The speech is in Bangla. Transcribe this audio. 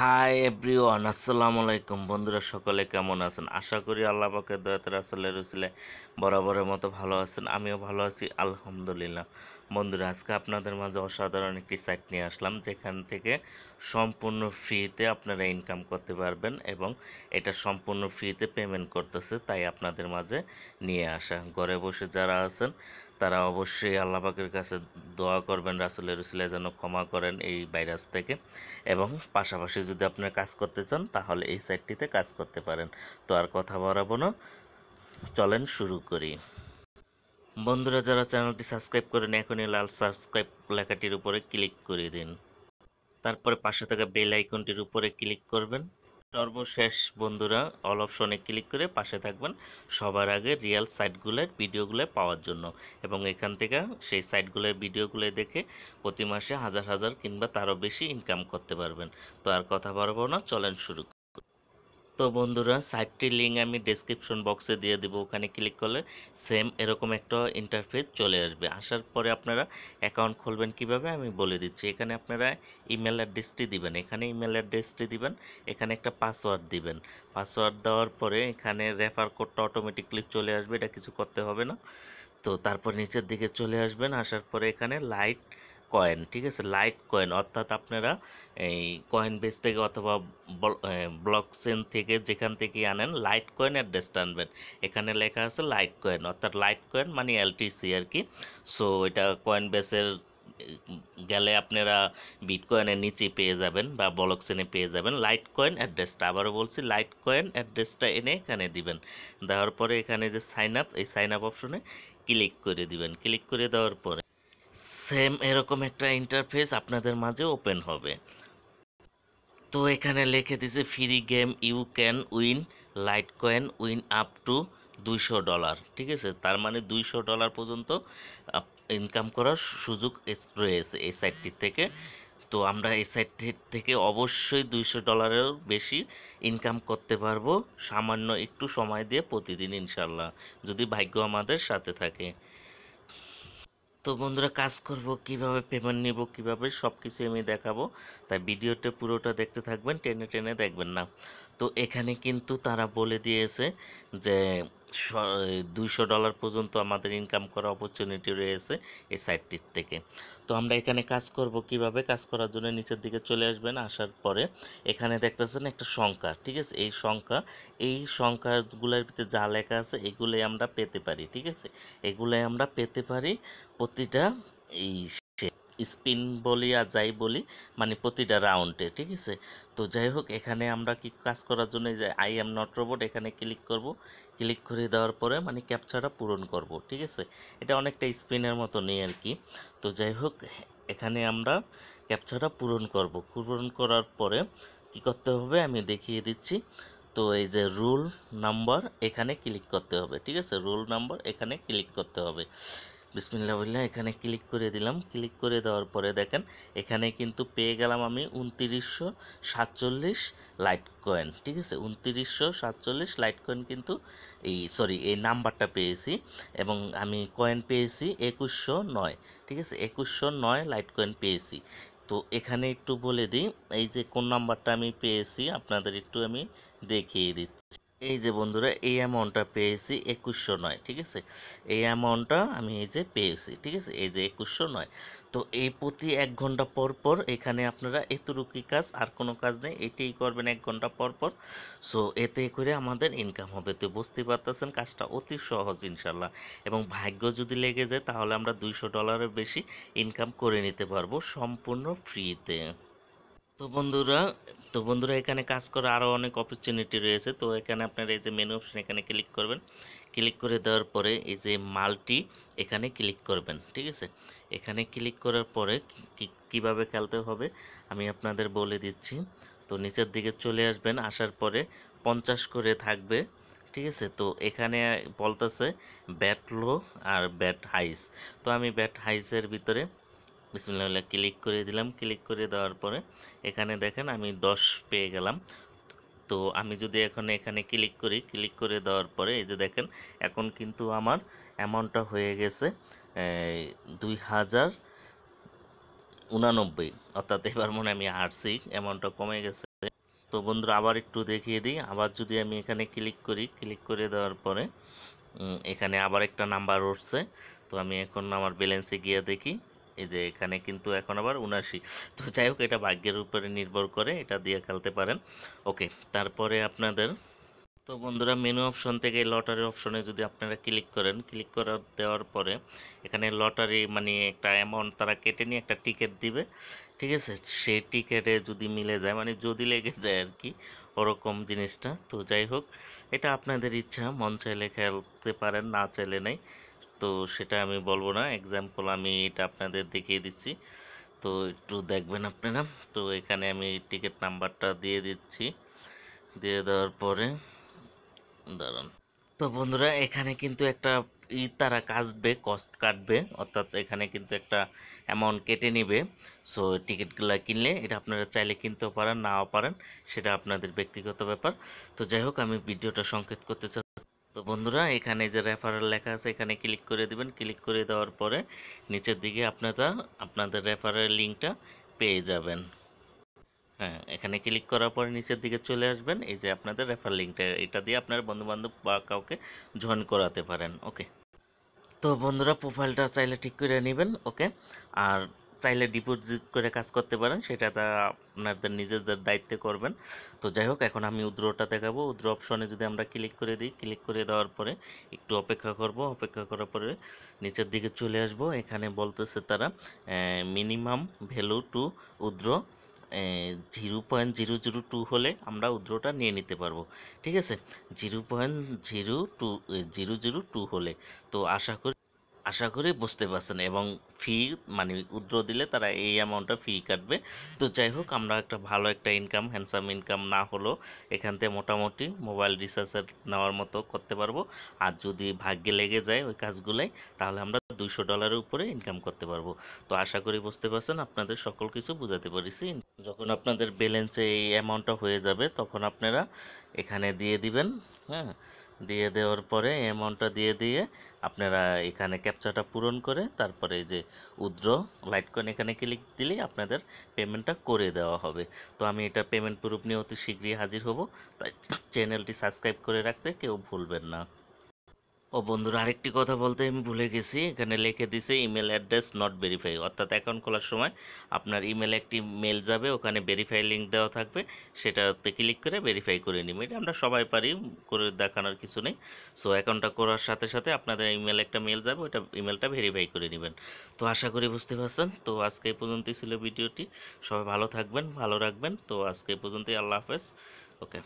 হাই এভরিওয়ান, আসসালামু আলাইকুম। বন্ধুরা সকলে কেমন আছেন? আশা করি আল্লাহ পাকের দয়াতে রাসূলের উসিলায় বরাবরের মতো ভালো আছেন। আমিও ভালো আছি আলহামদুলিল্লাহ। বন্ধুরা, আজকে আপনাদের মাঝে অসাধারণ একটি সাইট নিয়ে আসলাম, যেখান থেকে সম্পূর্ণ ফ্রিতে আপনারা ইনকাম করতে পারবেন এবং এটা সম্পূর্ণ ফ্রিতে পেমেন্ট করতেছে, তাই আপনাদের মাঝে নিয়ে আসা। ঘরে বসে যারা আছেন তারা অবশ্যই আল্লাহ পাকের কাছে দোয়া করবেন, রাসূলের উসিলায় যেন ক্ষমা করেন এই ভাইরাস থেকে। এবং পাশাপাশি যদি আপনারা কাজ করতে চান তাহলে এই সাইটটিতে কাজ করতে পারেন। তো আর কথা বাড়াবো না, চলেন শুরু করি। বন্ধুরা, যারা চ্যানেলটি সাবস্ক্রাইব করেন এখনই লাল সাবস্ক্রাইব লেখাটির উপরে ক্লিক করে দিন। তারপরে পাশে থাকা বেল আইকনটির উপরে ক্লিক করবেন। সর্বশেষ বন্ধুরা, অল অপশনে ক্লিক করে পাশে থাকবেন সবার আগে রিয়েল সাইটগুলোর ভিডিওগুলো পাওয়ার জন্য, এবং এখান থেকে সেই সাইটগুলোর ভিডিওগুলো দেখে প্রতি মাসে হাজার হাজার কিংবা তারও বেশি ইনকাম করতে পারবেন। তো আর কথা বাড়াবো না, চলেন শুরু। তো বন্ধুরা, সাইটটির লিঙ্ক আমি ডেসক্রিপশন বক্সে দিয়ে দেবো। ওখানে ক্লিক করলে সেম এরকম একটা ইন্টারফেস চলে আসবে। আসার পরে আপনারা অ্যাকাউন্ট খুলবেন কিভাবে আমি বলে দিচ্ছি। এখানে আপনারা ইমেল অ্যাড্রেসটি দিবেন, এখানে ইমেল অ্যাড্রেসটি দিবেন, এখানে একটা পাসওয়ার্ড দিবেন। পাসওয়ার্ড দেওয়ার পরে এখানে রেফার কোডটা অটোমেটিকলি চলে আসবে, এটা কিছু করতে হবে না। তো তারপর নিচের দিকে চলে আসবেন, আসার পরে এখানে লাইট কয়েন, ঠিক আছে, লাইট কয়েন অর্থাৎ আপনারা এই কয়েন বেস থেকে অথবা ব্লক চেন থেকে যেখান থেকে আনেন লাইট কয়েন অ্যাড্রেসটা আনবেন। এখানে লেখা আছে লাইট কয়েন, অর্থাৎ লাইট কয়েন মানে এলটিসি আর কি। সো এটা কয়েন বেসের গেলে আপনারা বিটকয়েনের নিচে পেয়ে যাবেন বা ব্লক চেনে পেয়ে যাবেন লাইট কয়েন অ্যাড্রেসটা। আবারও বলছি, লাইট কয়েন অ্যাড্রেসটা এনে এখানে দিবেন। দেওয়ার পরে এখানে যে সাইন আপ, এই সাইন আপ অপশনে ক্লিক করে দিবেন। ক্লিক করে দেওয়ার পরে সেম এরকম একটা ইন্টারফেস আপনাদের মাঝে ওপেন হবে। তো এখানে লিখে দিছে free game you can win light coin win up to $200, ঠিক আছে। তার মানে $200 পর্যন্ত ইনকাম করার সুযোগ রয়েছে এই সাইটটি থেকে। তো আমরা এই সাইট থেকে অবশ্যই $200 বেশি ইনকাম করতে পারবো সামান্য একটু সময় দিয়ে প্রতিদিন ইনশাল্লাহ, যদি ভাগ্য আমাদের সাথে থাকে। তো বন্ধুরা, কাজ করব কিভাবে, পেমেন্ট নিব কিভাবে, সব কিছু আমি দেখাবো, তাই ভিডিওটা পুরোটা দেখতে থাকবেন, টেনে টেনে দেখবেন না। তো এখানে কিন্তু তারা বলে দিয়েছে যে $200 পর্যন্ত আমাদের ইনকাম করার অপরচুনিটি রয়েছে এই সাইটটির থেকে। তো আমরা এখানে কাজ করব কিভাবে, কাজ করার জন্য নিচের দিকে চলে আসবেন। আসার পরে এখানে দেখতেছেন একটা সংখ্যা, ঠিক আছে, এই সংখ্যাগুলোর ভিতরে যা লেখা আছে এগুলোই আমরা পেতে পারি, ঠিক আছে। এগুলোই আমরা পেতে পারি প্রতিটা এই স্পিন বলি আর যাই বলি, মানে প্রতিটা রাউন্ডে, ঠিক আছে। তো যাই হোক, এখানে আমরা কি কাজ করার জন্য যে আই এম নট রোবট এখানে ক্লিক করব। ক্লিক করে দেওয়ার পরে মানে ক্যাপচাটা পূরণ করব, ঠিক আছে। এটা অনেকটা স্পিনের মতো নেই আর কি। তো যাই হোক, এখানে আমরা ক্যাপচাটা পূরণ করব। পূরণ করার পরে কি করতে হবে আমি দেখিয়ে দিচ্ছি। তো এই যে রুল নাম্বার এখানে ক্লিক করতে হবে, ঠিক আছে, রুল নাম্বার এখানে ক্লিক করতে হবে। বিসমিল্লাহ বললাম, এখানে ক্লিক করে দিলাম। ক্লিক করে দেওয়ার পরে দেখেন এখানে কিন্তু পেয়ে গেলাম আমি 2947 লাইট কয়েন, ঠিক আছে। 2947 লাইট কয়েন কিন্তু এই নাম্বারটা পেয়েছি, এবং আমি কয়েন পেয়েছি 2109, ঠিক আছে, 2109 লাইট কয়েন পেয়েছি। তো এখানে একটু বলে দিই, এই যে কোন নাম্বারটা আমি পেয়েছি আপনাদের একটু আমি দেখিয়ে দিচ্ছি। এই যে বন্ধুরা, এই অ্যামাউন্টটা পেয়েছি 2109, ঠিক আছে। এই অ্যামাউন্টটা আমি এই যে পেয়েছি, ঠিক আছে, এই যে 2109। তো এই প্রতি 1 ঘন্টা পর পর এখানে আপনারা এতটুকুই কাজ, আর কোনো কাজ নেই, এটাই করবেন 1 ঘন্টা পর পর। সো এতে করে আমাদের ইনকাম হবে। তো বুঝতে পারতেছেন কাজটা অতি সহজ ইনশাল্লাহ, এবং ভাগ্য যদি লেগে যায় তাহলে আমরা $200 বেশি ইনকাম করে নিতে পারবো সম্পূর্ণ ফ্রিতে। তো বন্ধুরা এখানে কাজ করার আরও অনেক অপরচুনিটি রয়েছে। তো এখানে আপনার এই যে মেনু অপশন এখানে ক্লিক করবেন। ক্লিক করে দেওয়ার পরে এই যে মাল্টি এখানে ক্লিক করবেন, ঠিক আছে। এখানে ক্লিক করার পরে কিভাবে খেলতে হবে আমি আপনাদের বলে দিচ্ছি। তো নিচের দিকে চলে আসবেন, আসার পরে 50 করে থাকবে, ঠিক আছে। তো এখানে বলতেছে ব্যাট লো আর ব্যাট হাইস। তো আমি ব্যাট হাইসের ভিতরে বিসমিল্লাহ ক্লিক করে দিলাম। ক্লিক করে দেওয়ার পরে এখানে দেখেন আমি 10 পেয়ে গেলাম। তো আমি যদি এখন এখানে ক্লিক করি, ক্লিক করে দেওয়ার পরে এই যে দেখেন এখন কিন্তু আমার অ্যামাউন্টটা হয়ে গেছে 2099, অর্থাৎ এবার মনে আমি হারছি, অ্যামাউন্টটা কমে গেছে। তো বন্ধুরা আবার একটু দেখিয়ে দিই। আবার যদি আমি এখানে ক্লিক করি, ক্লিক করে দেওয়ার পরে এখানে আবার একটা নাম্বার উঠছে। তো আমি এখন আমার ব্যালেন্সে গিয়ে দেখি, এই যে এখানে কিন্তু এখন আবার 79। তো যাই হোক, এটা ভাগ্যের উপরে নির্ভর করে, এটা দিয়ে খেলতে পারেন। ওকে, তারপরে আপনাদের, তো বন্ধুরা মেনু অপশন থেকে লটারি অপশনে যদি আপনারা ক্লিক করেন, ক্লিক করা দেওয়ার পরে এখানে লটারি মানে একটা অ্যামাউন্ট তারা কেটে নিয়ে একটা টিকিট দিবে, ঠিক আছে? সেই টিকিটে যদি মিলে যায়, মানে যদি লেগে যায় আর কি, ওরকম জিনিসটা। তো যাই হোক, এটা আপনাদের ইচ্ছা, মন চাইলে খেলতে পারেন, না চাইলে নেই। তো সেটা আমি বলবো না, এক্সাম্পল আমি এটা আপনাদের দেখিয়ে দিচ্ছি। তো একটু দেখবেন আপনারা। তো এখানে আমি টিকিট নাম্বারটা দিয়ে দিচ্ছি, দিয়ে দেওয়ার পরে দাঁড়ান। তো বন্ধুরা এখানে কিন্তু একটা তারা কাটবে, কস্ট কাটবে, অর্থাৎ এখানে কিন্তু একটা অ্যামাউন্ট কেটে নিবে। সো টিকিটগুলো কিনলে এটা আপনারা চাইলে কিনতেও পারেন, নাও পারেন, সেটা আপনাদের ব্যক্তিগত ব্যাপার। তো যাই হোক, আমি ভিডিওটা সংক্ষেপ করতে চাই। তো বন্ধুরা এখানে যে রেফারেল লেখা আছে, এখানে ক্লিক করে দিবেন। ক্লিক করে দেওয়ার পরে নিচের দিকে আপনারা আপনাদের রেফারেল লিঙ্কটা পেয়ে যাবেন। হ্যাঁ, এখানে ক্লিক করার পরে নিচের দিকে চলে আসবেন, এই যে আপনাদের রেফার লিঙ্কটা, এটা দিয়ে আপনার বন্ধু-বান্ধব বা কাউকে জয়েন করাতে পারেন। ওকে, তো বন্ধুরা প্রোফাইলটা চাইলে ঠিক করে নেবেন। ওকে, আর চাইলে ডিপোজিট করে কাজ করতে পারেন, সেটা তা আপনাদের নিজেদের দায়িত্বে করবেন। তো যাই হোক, এখন আমি উইথড্রটা দেখাবো। উইথড্র অপশনে যদি আমরা ক্লিক করে দিই, ক্লিক করে দেওয়ার পরে একটু অপেক্ষা করব। অপেক্ষা করার পরে নিচের দিকে চলে আসব। এখানে বলতেছে তারা মিনিমাম ভ্যালু টু উইথড্র 0.002 হলে আমরা উইথড্রটা নিয়ে নিতে পারবো, ঠিক আছে? 0.002 হলে। তো আশা করি বুঝতে পারছেন, এবং ফি মানে উইথড্র দিলে তারা এই অ্যামাউন্টটা ফি কাটবে। তো যাই হোক, আমরা একটা ভালো একটা ইনকাম, হ্যান্ডসাম ইনকাম না হলেও এখান থেকে মোটামুটি মোবাইল রিচার্জের নেওয়ার মতো করতে পারবো। আর যদি ভাগ্যে লেগে যায় ওই কাজগুলাই, তাহলে আমরা $200 উপরে ইনকাম করতে পারবো। তো আশা করি বুঝতে পারছেন, আপনাদের সকল কিছু বুঝাতে পেরেছি। যখন আপনাদের ব্যালেন্সে এই অ্যামাউন্টটা হয়ে যাবে, তখন আপনারা এখানে দিয়ে দিবেন। হ্যাঁ, দিয়ে দেওয়ার পরে অ্যামাউন্টটা দিয়ে দিয়ে আপনারা এখানে ক্যাপচাটা পূরণ করে তারপরে এই যে উইথড্র লাইট কয়েন, এখানে ক্লিক দিলেই আপনাদের পেমেন্টটা করে দেওয়া হবে। তো আমি এটা পেমেন্ট প্রুফ নিয়ে অতি শীঘ্রই হাজির হব, তাই চ্যানেলটি সাবস্ক্রাইব করে রাখতে কেউ ভুলবেন না। ও বন্ধুরা, আরেকটি কথা বলতে আমি ভুলে গেছি, এখানে লিখে দিছে ইমেল অ্যাড্রেস নট ভেরিফাই, অর্থাৎ অ্যাকাউন্ট খোলার সময় আপনার ইমেলে একটি মেল যাবে, ওখানে ভেরিফাই লিঙ্ক দেওয়া থাকবে, সেটাতে ক্লিক করে ভেরিফাই করে নিবে। এটা আমরা সবাই পারি, করে দেখানোর কিছু নেই। সো অ্যাকাউন্টটা করার সাথে সাথে আপনাদের ইমেলে একটা মেল যাবে, ওইটা ইমেলটা ভেরিফাই করে নেবেন। তো আশা করি বুঝতে পারছেন। তো আজকে এই পর্যন্তই ছিল ভিডিওটি। সবাই ভালো থাকবেন, ভালো রাখবেন। তো আজকে এই পর্যন্তই, আল্লাহ হাফেজ। ওকে।